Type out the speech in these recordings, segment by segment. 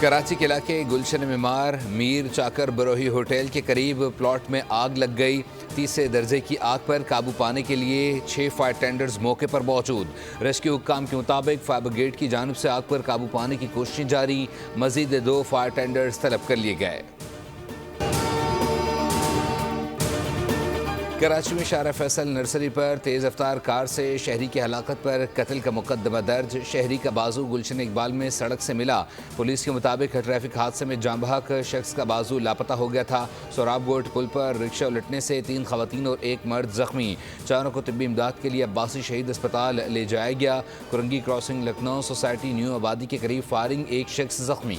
कराची के इलाके गुलशन मीमार मीर चाकर बरोही होटल के करीब प्लॉट में आग लग गई। तीसरे दर्जे की आग पर काबू पाने के लिए 6 फायर टेंडर्स मौके पर मौजूद। रेस्क्यू हुक्काम के मुताबिक फायर ब्रिगेड की जानिब से आग पर काबू पाने की कोशिशें जारी। मजीद 2 फायर टेंडर्स तलब कर लिए गए। कराची में शारा फैसल नर्सरी पर तेज़ रफ्तार कार से शहरी की हलाकत पर कत्ल का मुकदमा दर्ज। शहरी का बाजू गुलशन इकबाल में सड़क से मिला। पुलिस के मुताबिक ट्रैफिक हादसे में जांबहक शख्स का बाजू लापता हो गया था। सोराब गोट पुल पर रिक्शा उलटने से 3 खवातीन और 1 मर्द जख्मी। चारों को तिब्बी इमदाद के लिए अब्बासी शहीद अस्पताल ले जाया गया। Korangi crossing Lucknow society new आबादी के करीब फायरिंग, 1 शख्स जख्मी।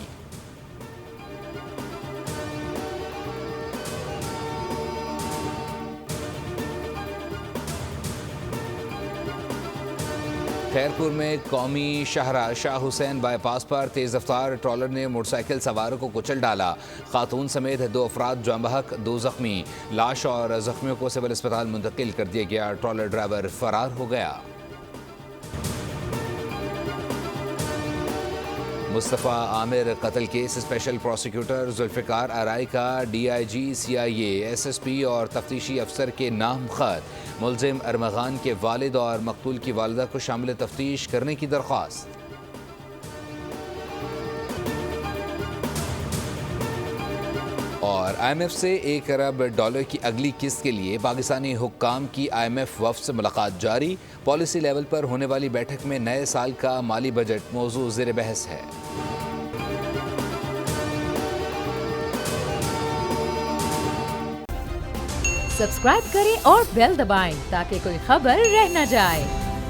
खैरपुर में कौमी शाहरा शाह हुसैन बाईपास पर तेज़ रफ्तार ट्रॉलर ने मोटरसाइकिल सवारों को कुचल डाला। खातून समेत 2 अफराद जांबहक, 2 जख्मी। लाश और जख्मियों को सिविल अस्पताल मुंतकिल कर दिया गया। ट्रॉलर ड्राइवर फरार हो गया। मुस्तफ़ा आमिर कत्ल केस स्पेशल प्रोसिक्यूटर जुल्फ़िकार आराई का DIG, CIA, SSP और तफ्तीशी अफसर के नाम खत। मुलजिम अरमगान के वालिद और मकतूल की वालिदा को शामिल तफ्तीश करने की दरख्वास्त। और IMF से $1 अरब की अगली किस्त के लिए पाकिस्तानी हुक्काम की IMF वफ़द से मुलाकात जारी। पॉलिसी लेवल पर होने वाली बैठक में नए साल का माली बजट मौजू ज़ेर बहस है। सब्सक्राइब करें और बेल दबाएं ताकि कोई खबर रह न जाए।